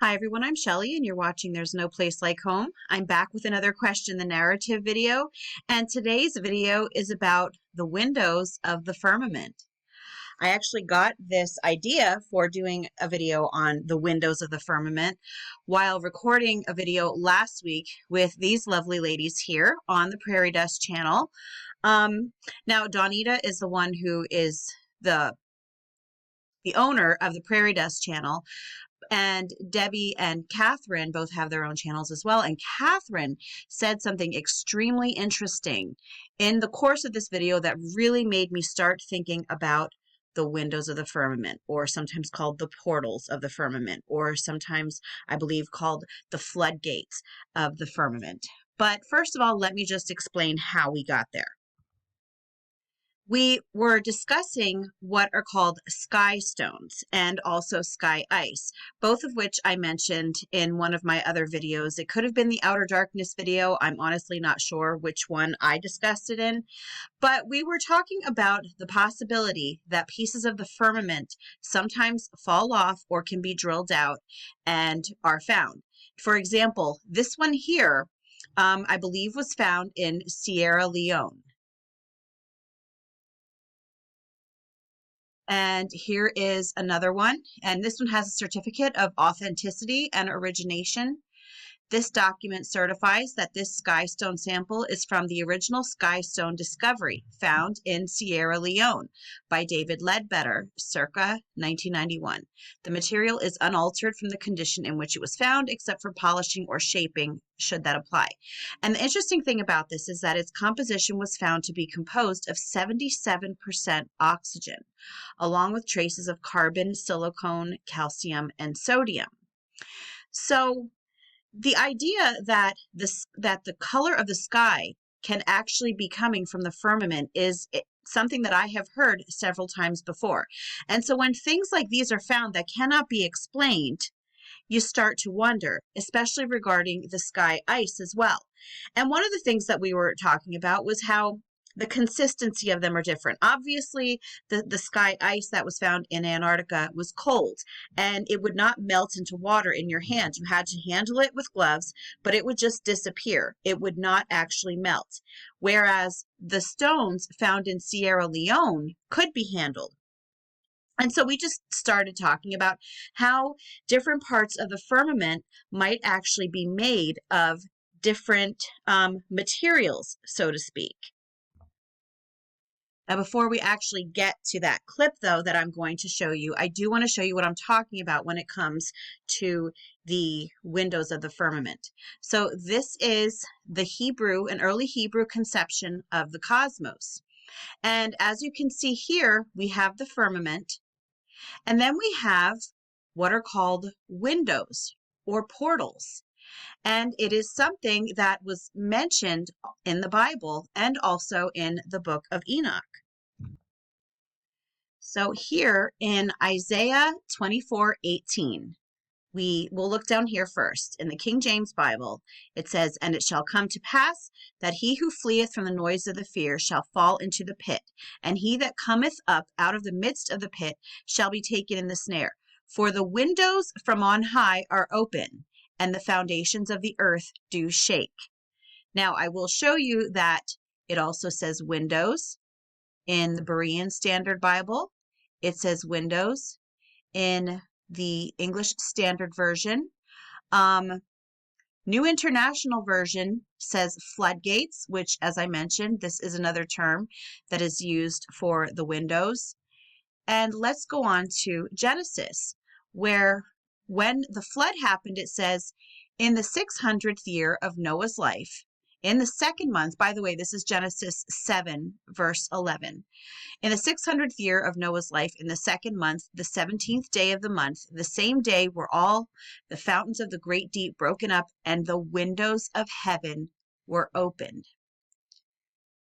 Hi everyone, I'm Shelly and you're watching There's No Place Like Home. I'm back with another Question the Narrative video, and today's video is about the windows of the firmament. I actually got this idea for doing a video on the windows of the firmament while recording a video last week with these lovely ladies here on the Prairie Dust channel. Now Donita is the one who is the owner of the Prairie Dust channel. And Debbie and Catherine both have their own channels as well. And Catherine said something extremely interesting in the course of this video that really made me start thinking about the windows of the firmament, or sometimes called the portals of the firmament, or sometimes I believe called the floodgates of the firmament. But first of all, let me just explain how we got there. We were discussing what are called sky stones and also sky ice, both of which I mentioned in one of my other videos. It could have been the Outer Darkness video. I'm honestly not sure which one I discussed it in, but we were talking about the possibility that pieces of the firmament sometimes fall off or can be drilled out and are found. For example, this one here, I believe was found in Sierra Leone. And here is another one, and this one has a certificate of authenticity and origination. This document certifies that this skystone sample is from the original skystone discovery found in Sierra Leone by David Ledbetter, circa 1991. The material is unaltered from the condition in which it was found, except for polishing or shaping, should that apply. And the interesting thing about this is that its composition was found to be composed of 77% oxygen, along with traces of carbon, silicone, calcium, and sodium. So the idea that the color of the sky can actually be coming from the firmament is something that I have heard several times before. And so when things like these are found that cannot be explained, you start to wonder, especially regarding the sky ice as well. And one of the things that we were talking about was how the consistency of them are different. Obviously, the sky ice that was found in Antarctica was cold, and it would not melt into water in your hand. You had to handle it with gloves, but it would just disappear. It would not actually melt. Whereas the stones found in Sierra Leone could be handled. And so we just started talking about how different parts of the firmament might actually be made of different materials, so to speak. Now, before we actually get to that clip, though, that I'm going to show you, I do want to show you what I'm talking about when it comes to the windows of the firmament. So this is the Hebrew, an early Hebrew conception of the cosmos. And as you can see here, we have the firmament, and then we have what are called windows or portals. And it is something that was mentioned in the Bible and also in the book of Enoch. So here in Isaiah 24:18, we will look down here first. In the King James Bible, it says, "And it shall come to pass that he who fleeth from the noise of the fear shall fall into the pit, and he that cometh up out of the midst of the pit shall be taken in the snare. For the windows from on high are open, and the foundations of the earth do shake." Now, I will show you that it also says windows in the Berean Standard Bible. It says windows in the English Standard Version. New International Version says floodgates, which, as I mentioned, this is another term that is used for the windows. And let's go on to Genesis, where when the flood happened, it says, "In the 600th year of Noah's life, in the second month," by the way, this is Genesis 7, verse 11. "In the 600th year of Noah's life, in the second month, the 17th day of the month, the same day were all the fountains of the great deep broken up, and the windows of heaven were opened."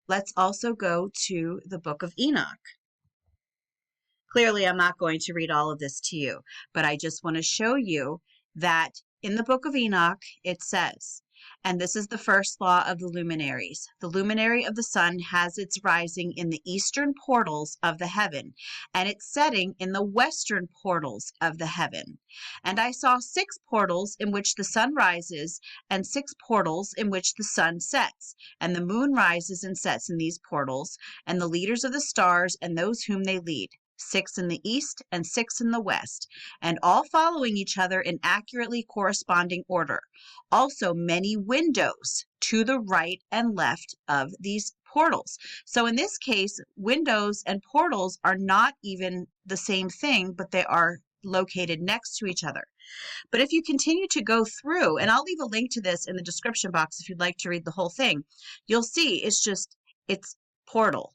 Let's also go to the book of Enoch. Clearly, I'm not going to read all of this to you, but I just want to show you that in the book of Enoch, it says, And this is the first law of the luminaries. The luminary of the sun has its rising in the eastern portals of the heaven, and its setting in the western portals of the heaven. And I saw 6 portals in which the sun rises, and 6 portals in which the sun sets. And the moon rises and sets in these portals, and the leaders of the stars and those whom they lead. 6 in the east and 6 in the west, and all following each other in accurately corresponding order. Also many windows to the right and left of these portals. So in this case, windows and portals are not even the same thing, but they are located next to each other. But if you continue to go through, and I'll leave a link to this in the description box if you'd like to read the whole thing, you'll see it's portal,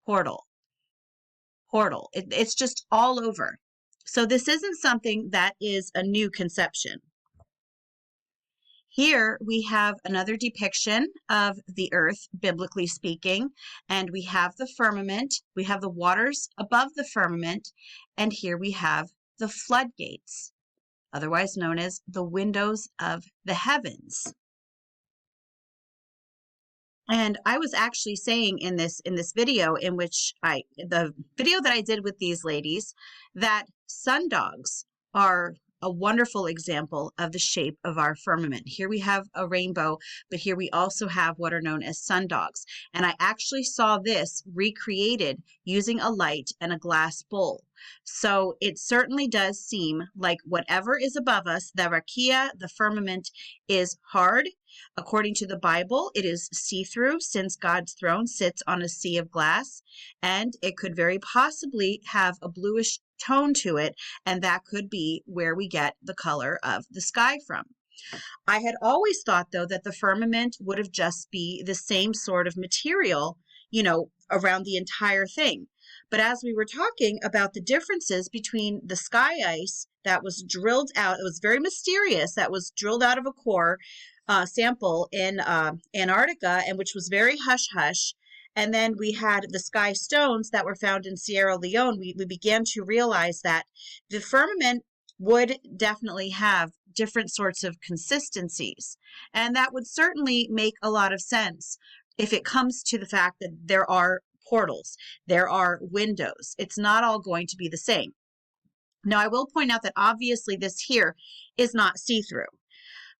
portal, portal. It's just all over. So this isn't something that is a new conception. Here we have another depiction of the earth, biblically speaking, and we have the firmament, we have the waters above the firmament, and here we have the floodgates, otherwise known as the windows of the heavens. And I was actually saying in this video, in which the video that I did with these ladies, that sundogs are a wonderful example of the shape of our firmament. Here we have a rainbow, but here we also have what are known as sundogs. And I actually saw this recreated using a light and a glass bowl. So it certainly does seem like whatever is above us, the rakia, the firmament, is hard. According to the Bible, it is see-through, since God's throne sits on a sea of glass, and it could very possibly have a bluish tone to it, and that could be where we get the color of the sky from. I had always thought, though, that the firmament would have just be the same sort of material, around the entire thing. But as we were talking about the differences between the sky ice that was drilled out, it was very mysterious, that was drilled out of a core sample in Antarctica, and which was very hush-hush. And then we had the sky stones that were found in Sierra Leone. We began to realize that the firmament would definitely have different sorts of consistencies. And that would certainly make a lot of sense if it comes to the fact that there are portals, there are windows. It's not all going to be the same. Now, I will point out that obviously this here is not see-through.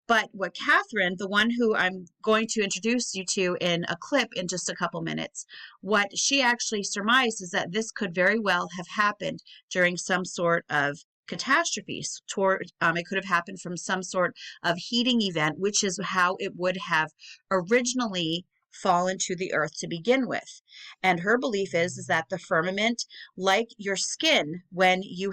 But what Catherine, the one who I'm going to introduce you to in a clip in just a couple minutes, what she actually surmised is that this could very well have happened during some sort of catastrophe. It could have happened from some sort of heating event, which is how it would have originally fallen to the earth to begin with. And her belief is that the firmament, like your skin, when you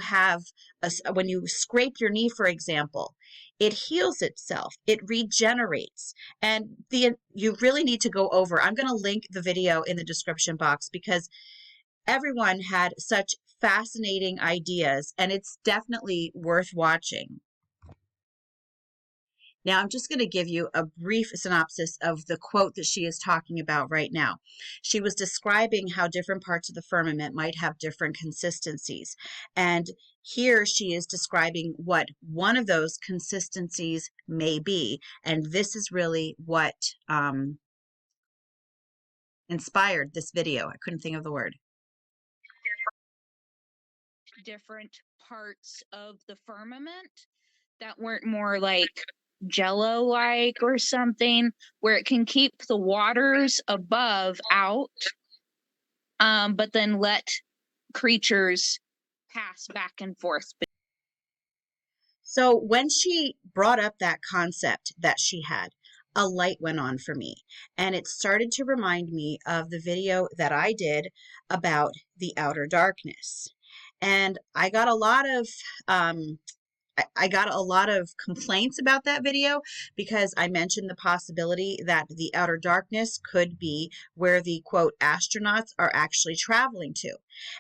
scrape your knee, for example, it heals itself, it regenerates. And you really need to go over. I'm going to link the video in the description box because everyone had such fascinating ideas, and it's definitely worth watching. Now, I'm just going to give you a brief synopsis of the quote that she is talking about right now. She was describing how different parts of the firmament might have different consistencies. And here she is describing what one of those consistencies may be. And this is really what inspired this video. I couldn't think of the word. Different parts of the firmament that weren't more like jello-like or something, where it can keep the waters above out, but then let creatures pass back and forth. So when she brought up that concept that she had, a light went on for me, and it started to remind me of the video that I did about the outer darkness. And I got a lot of complaints about that video because I mentioned the possibility that the outer darkness could be where the quote astronauts are actually traveling to.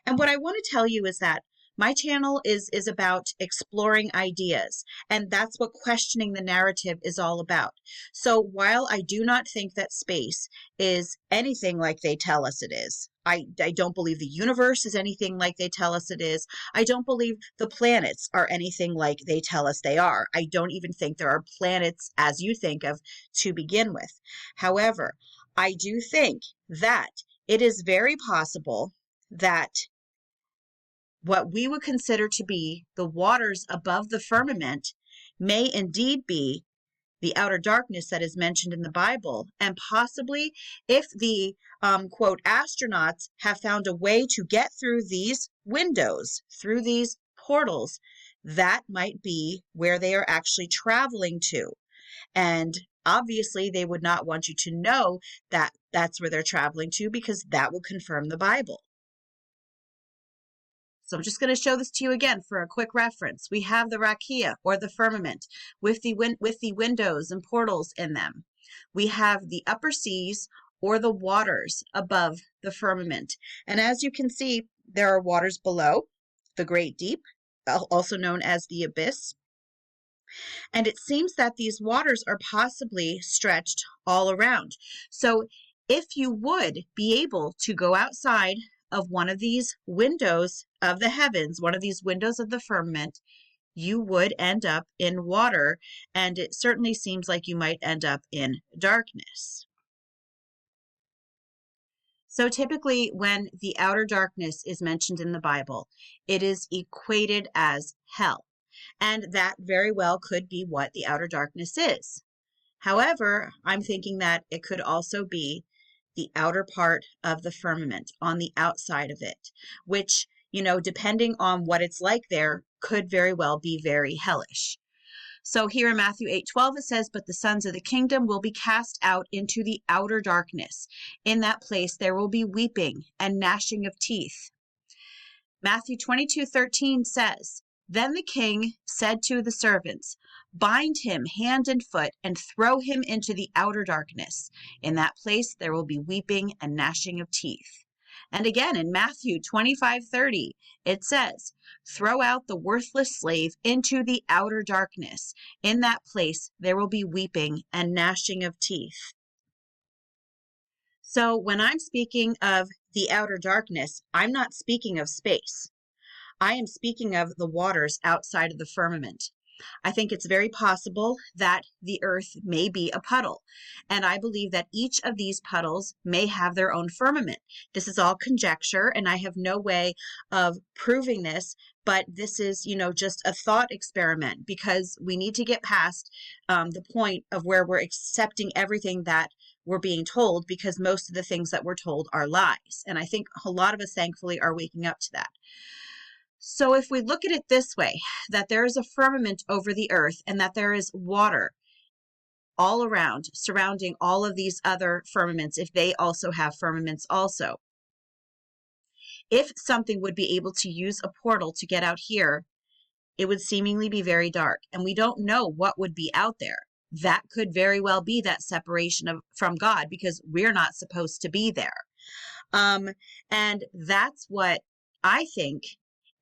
And what I want to tell you is that My channel is about exploring ideas, and that's what questioning the narrative is all about. So while I do not think that space is anything like they tell us it is, I don't believe the universe is anything like they tell us it is. I don't believe the planets are anything like they tell us they are. I don't even think there are planets as you think of to begin with. However, I do think that it is very possible that what we would consider to be the waters above the firmament may indeed be the outer darkness that is mentioned in the Bible. And possibly, if the quote astronauts have found a way to get through these windows, through these portals, that might be where they are actually traveling to. And obviously, they would not want you to know that that's where they're traveling to, because that will confirm the Bible. So I'm just going to show this to you again for a quick reference. We have the rakia, or the firmament, with the windows and portals in them. We have the upper seas, or the waters above the firmament. And as you can see, there are waters below, the great deep, also known as the abyss. And it seems that these waters are possibly stretched all around. So if you would be able to go outside of one of these windows of the heavens, one of these windows of the firmament, you would end up in water, and it certainly seems like you might end up in darkness. So typically when the outer darkness is mentioned in the Bible, it is equated as hell, and that very well could be what the outer darkness is. However, I'm thinking that it could also be the outer part of the firmament, on the outside of it, which, depending on what it's like there, could very well be very hellish. So here in Matthew 8:12, it says, "But the sons of the kingdom will be cast out into the outer darkness. In that place there will be weeping and gnashing of teeth." Matthew 22:13 says, "Then the king said to the servants, 'Bind him hand and foot and throw him into the outer darkness. In that place there will be weeping and gnashing of teeth.'" And again in Matthew 25:30, it says, "Throw out the worthless slave into the outer darkness. In that place there will be weeping and gnashing of teeth." So when I'm speaking of the outer darkness, I'm not speaking of space. I am speaking of the waters outside of the firmament. I think it's very possible that the earth may be a puddle, and I believe that each of these puddles may have their own firmament. This is all conjecture, and I have no way of proving this, but this is, just a thought experiment, because we need to get past the point of where we're accepting everything that we're being told, because most of the things that we're told are lies. And I think a lot of us, thankfully, are waking up to that. So if we look at it this way, that there is a firmament over the earth and that there is water all around, surrounding all of these other firmaments, if they also have firmaments also. If something would be able to use a portal to get out here, it would seemingly be very dark, and we don't know what would be out there. That could very well be that separation from God, because we're not supposed to be there. And that's what I think,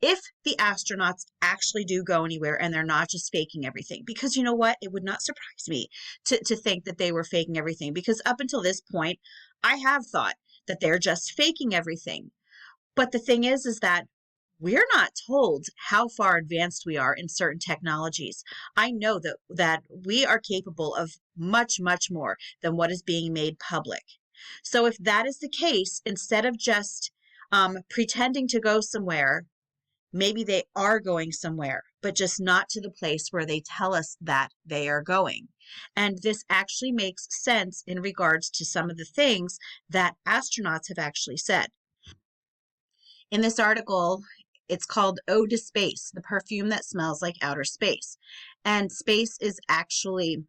if the astronauts actually do go anywhere and they're not just faking everything. Because you know what? It would not surprise me to think that they were faking everything, because up until this point, I have thought that they're just faking everything. But the thing is that we're not told how far advanced we are in certain technologies. I know that we are capable of much, much more than what is being made public. So if that is the case, instead of just pretending to go somewhere, maybe they are going somewhere, but just not to the place where they tell us that they are going. And this actually makes sense in regards to some of the things that astronauts have actually said. In this article, it's called "Ode to Space, the Perfume That Smells Like Outer Space." And space is actually,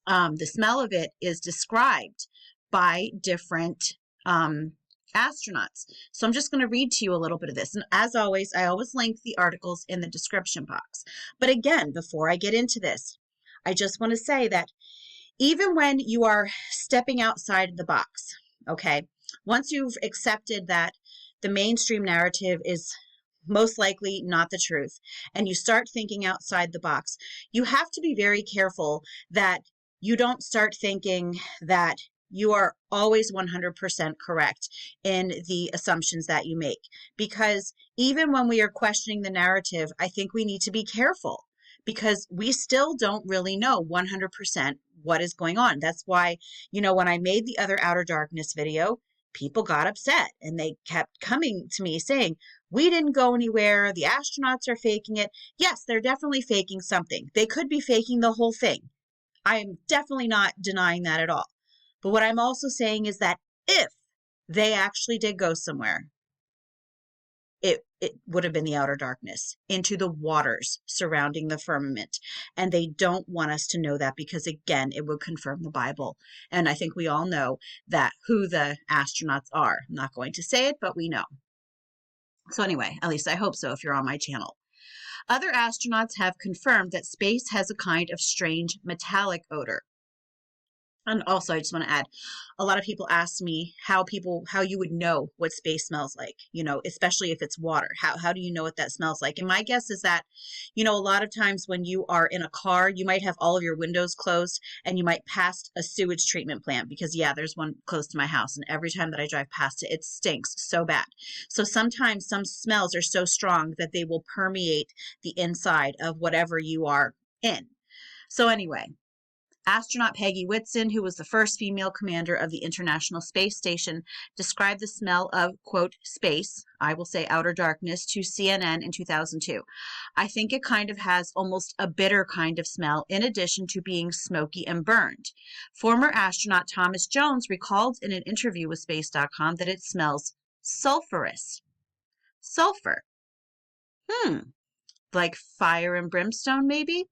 the smell of it is described by different astronauts. So I'm just going to read to you a little bit of this. And as always, I always link the articles in the description box. But again, before I get into this, I just want to say that even when you are stepping outside the box, okay, once you've accepted that the mainstream narrative is most likely not the truth, and you start thinking outside the box, you have to be very careful that you don't start thinking that you are always 100% correct in the assumptions that you make. Because even when we are questioning the narrative, I think we need to be careful because we still don't really know 100% what is going on. That's why, when I made the other outer darkness video, people got upset and they kept coming to me saying, we didn't go anywhere. The astronauts are faking it. Yes, they're definitely faking something. They could be faking the whole thing. I am definitely not denying that at all. But what I'm also saying is that if they actually did go somewhere, it would have been the outer darkness, into the waters surrounding the firmament. And they don't want us to know that because, again, it would confirm the Bible. And I think we all know that who the astronauts are. I'm not going to say it, but we know. So anyway, at least I hope so if you're on my channel. Other astronauts have confirmed that space has a kind of strange metallic odor. And also, I just want to add, a lot of people ask me how you would know what space smells like, especially if it's water. How do you know what that smells like? And my guess is that, a lot of times when you are in a car, you might have all of your windows closed and you might pass a sewage treatment plant because, yeah, there's one close to my house. And every time that I drive past it, it stinks so bad. So sometimes some smells are so strong that they will permeate the inside of whatever you are in. So anyway, astronaut Peggy Whitson, who was the first female commander of the International Space Station, described the smell of, quote, space, I will say outer darkness, to CNN in 2002. I think it kind of has almost a bitter kind of smell in addition to being smoky and burned. Former astronaut Thomas Jones recalled in an interview with Space.com that it smells sulfurous. Sulfur. Like fire and brimstone, maybe?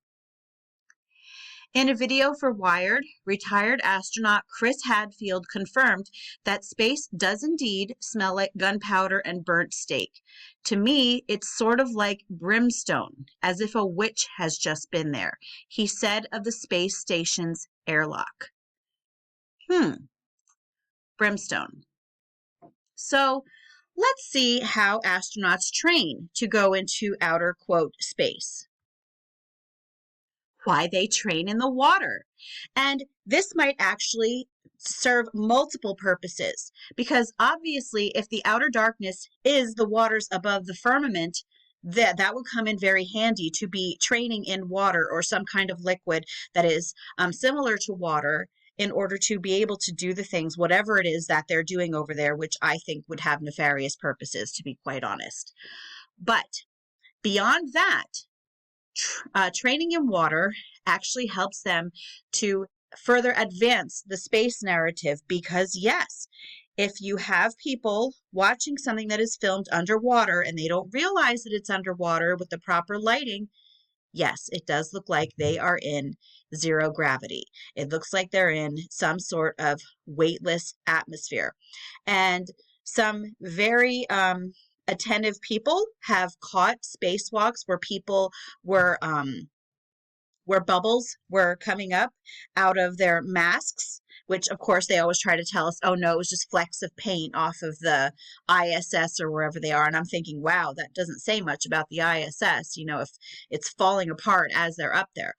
In a video for Wired, retired astronaut Chris Hadfield confirmed that space does indeed smell like gunpowder and burnt steak. To me, it's sort of like brimstone, as if a witch has just been there, he said of the space station's airlock. Brimstone. So, let's see how astronauts train to go into outer, quote, space. Why they train in the water. And this might actually serve multiple purposes because obviously if the outer darkness is the waters above the firmament, that would come in very handy to be training in water or some kind of liquid that is similar to water in order to be able to do the things, whatever it is that they're doing over there, which I think would have nefarious purposes, to be quite honest. But beyond that, training in water actually helps them to further advance the space narrative because, yes, if you have people watching something that is filmed underwater and they don't realize that it's underwater with the proper lighting, yes, it does look like they are in zero gravity. It looks like they're in some sort of weightless atmosphere. And some very attentive people have caught spacewalks where bubbles were coming up out of their masks, which of course they always try to tell us, oh no, it was just flecks of paint off of the ISS or wherever they are. And I'm thinking, wow, that doesn't say much about the ISS, if it's falling apart as they're up there.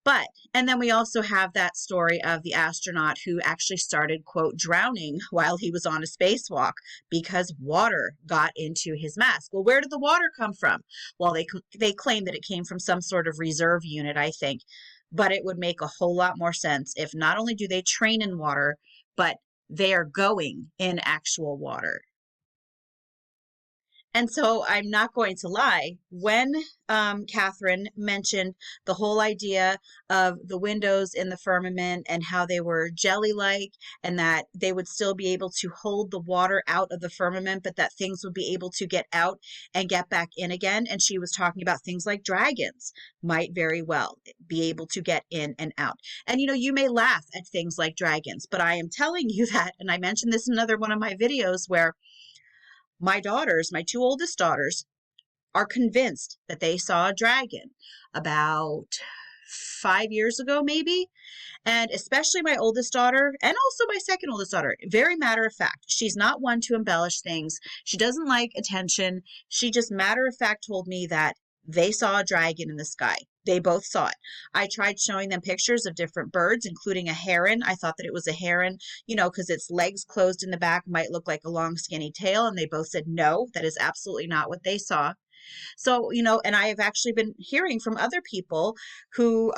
But, and then we also have that story of the astronaut who actually started, quote, drowning while he was on a spacewalk because water got into his mask. Well, where did the water come from? Well, they claim that it came from some sort of reserve unit, I think. But it would make a whole lot more sense if not only do they train in water, but they are going in actual water. And so I'm not going to lie, when Catherine mentioned the whole idea of the windows in the firmament and how they were jelly-like and that they would still be able to hold the water out of the firmament, but that things would be able to get out and get back in again. And she was talking about things like dragons might very well be able to get in and out. And, you may laugh at things like dragons, but I am telling you that, and I mentioned this in another one of my videos where my two oldest daughters, are convinced that they saw a dragon about 5 years ago, maybe. And especially my oldest daughter and also my second oldest daughter, very matter of fact. She's not one to embellish things. She doesn't like attention. She just matter of fact told me that they saw a dragon in the sky. They both saw it. I tried showing them pictures of different birds, including a heron. I thought that it was a heron, because its legs closed in the back might look like a long, skinny tail. And they both said, no, that is absolutely not what they saw. So, and I have actually been hearing from other people who,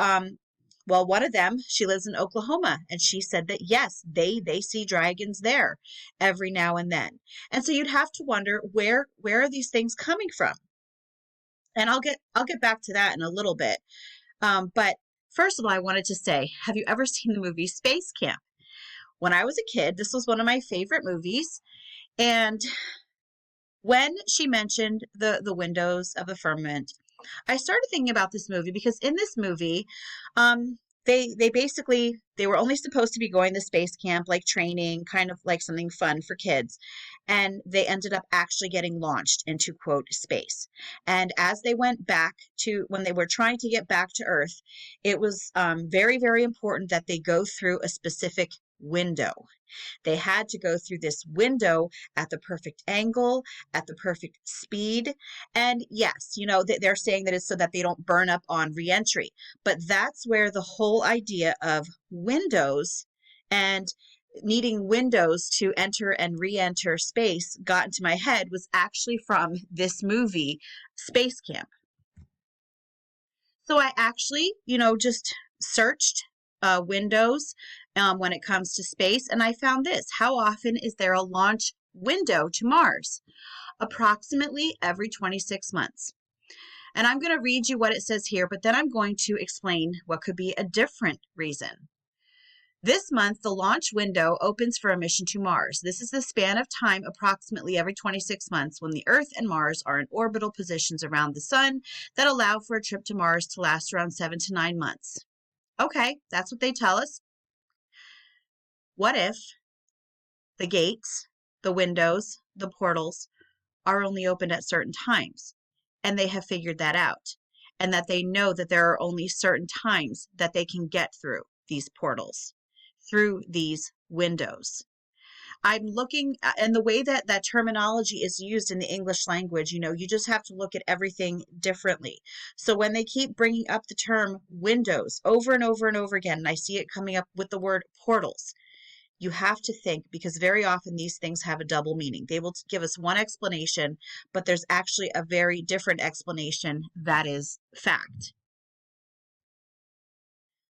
well, one of them, she lives in Oklahoma, and she said that yes, they see dragons there every now and then. And so you'd have to wonder where are these things coming from? And I'll get back to that in a little bit. But first of all, I wanted to say, have you ever seen the movie Space Camp? When I was a kid, this was one of my favorite movies. And when she mentioned the windows of the firmament, I started thinking about this movie because in this movie, they basically, they were only supposed to be going to space camp, like training, kind of like something fun for kids. And they ended up actually getting launched into, quote, space. And as they went back to, when they were trying to get back to Earth, it was very, very important that they go through a specific window. They had to go through this window at the perfect angle, at the perfect speed. And yes, they're saying that it's so that they don't burn up on reentry. But that's where the whole idea of windows and needing windows to enter and re-enter space got into my head was actually from this movie, Space Camp. So I actually, just searched windows when it comes to space, and I found this. How often is there a launch window to Mars? Approximately every 26 months. And I'm going to read you what it says here, but then I'm going to explain what could be a different reason. This month, the launch window opens for a mission to Mars. This is the span of time approximately every 26 months when the Earth and Mars are in orbital positions around the Sun that allow for a trip to Mars to last around 7 to 9 months. Okay, that's what they tell us. What if the gates, the windows, the portals are only opened at certain times, and they have figured that out, and that they know that there are only certain times that they can get through these portals, through these windows? I'm looking, and the way that that terminology is used in the English language, you just have to look at everything differently. So when they keep bringing up the term windows over and over and over again, and I see it coming up with the word portals, you have to think, because very often these things have a double meaning. They will give us one explanation, but there's actually a very different explanation that is fact.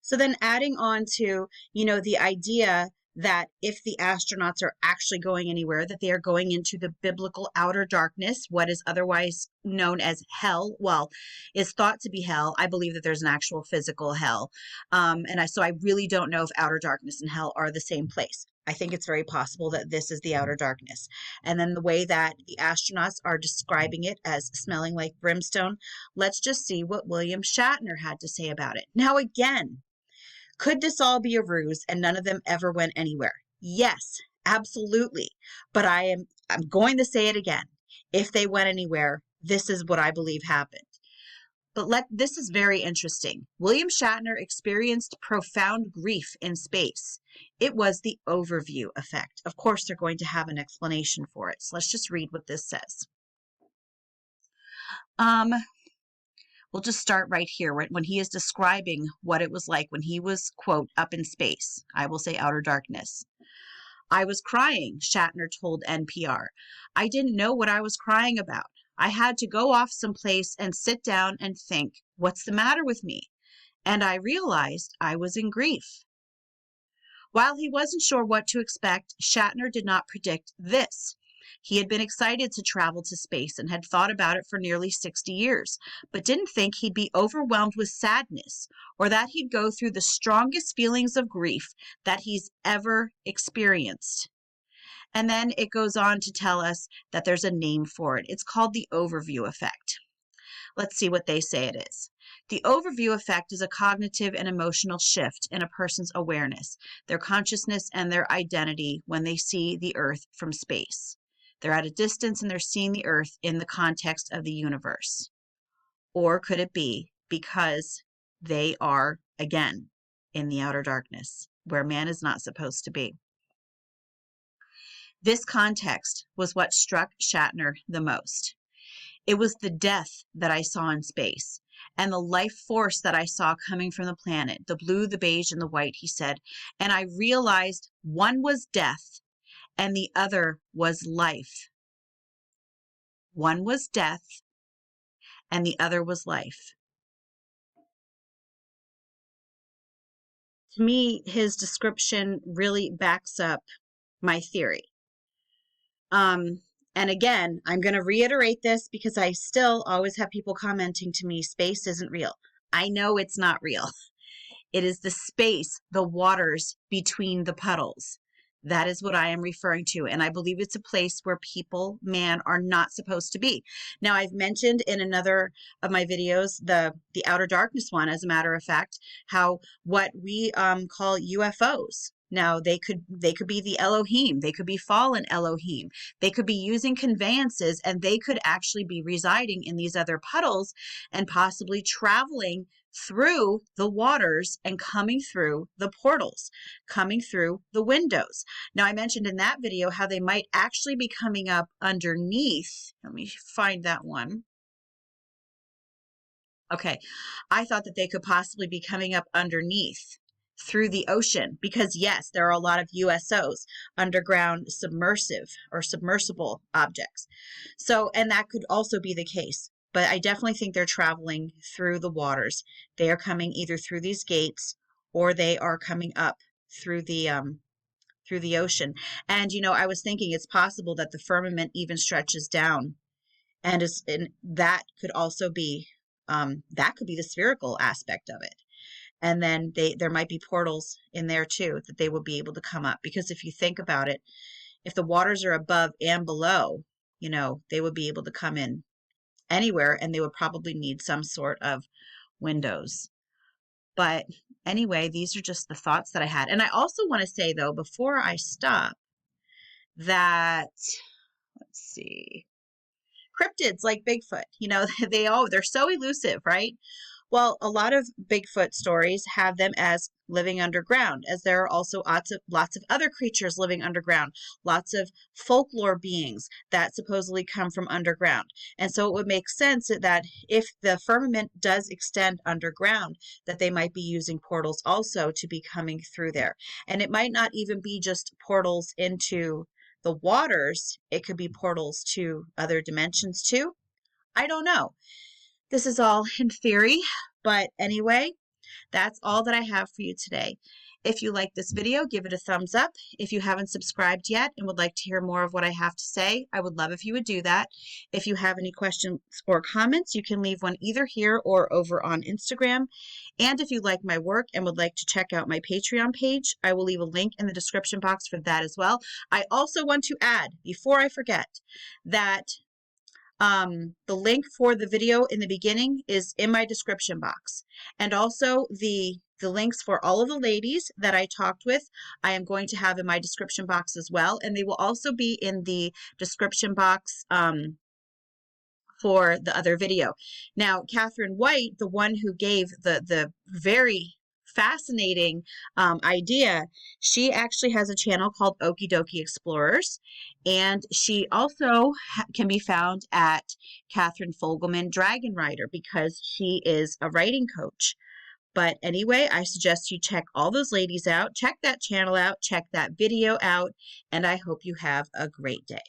So then adding on to, the idea that if the astronauts are actually going anywhere, that they are going into the biblical outer darkness, what is otherwise known as hell, well, is thought to be hell. I believe that there's an actual physical hell. So I really don't know if outer darkness and hell are the same place. I think it's very possible that this is the outer darkness. And then the way that the astronauts are describing it as smelling like brimstone, let's just see what William Shatner had to say about it. Now, again, could this all be a ruse and none of them ever went anywhere? Yes, absolutely. But I'm going to say it again. If they went anywhere, this is what I believe happened. But this is very interesting. William Shatner experienced profound grief in space. It was the overview effect. Of course, they're going to have an explanation for it. So let's just read what this says. We'll just start right here when he is describing what it was like when he was, quote, up in space. I will say outer darkness. I was crying, Shatner told NPR. I didn't know what I was crying about. I had to go off someplace and sit down and think, what's the matter with me? And I realized I was in grief. While he wasn't sure what to expect, Shatner did not predict this. He had been excited to travel to space and had thought about it for nearly 60 years, but didn't think he'd be overwhelmed with sadness or that he'd go through the strongest feelings of grief that he's ever experienced. And then it goes on to tell us that there's a name for it. It's called the overview effect. Let's see what they say it is. The overview effect is a cognitive and emotional shift in a person's awareness, their consciousness, and their identity when they see the Earth from space. They're at a distance and they're seeing the Earth in the context of the universe. Or could it be because They are, again, in the outer darkness, where man is not supposed to be. This context was what struck Shatner the most. It was the death that I saw in space and the life force that I saw coming from the planet, the blue, the beige, and the white, he said. And I realized one was death and the other was life. One was death and the other was life. To me, his description really backs up my theory. And again, I'm going to reiterate this because I still always have people commenting to me, space isn't real. I know it's not real. It is the space, the waters between the puddles. That is what I am referring to. And I believe it's a place where people, man, are not supposed to be. Now, I've mentioned in another of my videos, the outer darkness one, as a matter of fact, how what we call UFOs. Now, they could be the Elohim. They could be fallen Elohim. They could be using conveyances, and they could actually be residing in these other puddles and possibly traveling through the waters and coming through the portals, coming through the windows. Now, I mentioned in that video how they might actually be coming up underneath. Let me find that one. Okay, I thought that they could possibly be coming up underneath through the ocean because, yes, there are a lot of USOs, underground submersible objects. So, and that could also be the case. But I definitely think they're traveling through the waters. They are coming either through these gates or they are coming up through the ocean. And I was thinking it's possible that the firmament even stretches down, and that could also be that could be the spherical aspect of it. And then there might be portals in there too that they will be able to come up. Because if you think about it, if the waters are above and below, they would be able to come in anywhere, and they would probably need some sort of windows. But anyway, these are just the thoughts that I had. And I also want to say, though, before I stop, that, let's see, cryptids like Bigfoot, they're so elusive, right? Well, a lot of Bigfoot stories have them as living underground, as there are also lots of other creatures living underground, lots of folklore beings that supposedly come from underground. And so it would make sense that if the firmament does extend underground, that they might be using portals also to be coming through there. And it might not even be just portals into the waters. It could be portals to other dimensions too. I don't know. This is all in theory, but anyway, that's all that I have for you today. If you like this video, give it a thumbs up. If you haven't subscribed yet and would like to hear more of what I have to say, I would love if you would do that. If you have any questions or comments, you can leave one either here or over on Instagram. And if you like my work and would like to check out my Patreon page, I will leave a link in the description box for that as well. I also want to add, before I forget, that the link for the video in the beginning is in my description box. And also the links for all of the ladies that I talked with, I am going to have in my description box as well. And they will also be in the description box for the other video. Now, Catherine White, the one who gave the very fascinating idea, she actually has a channel called Okie Dokie Explorers, and she also can be found at Catherine Fogelman Dragon Rider because she is a writing coach. But anyway, I suggest you check all those ladies out, check that channel out, check that video out, and I hope you have a great day.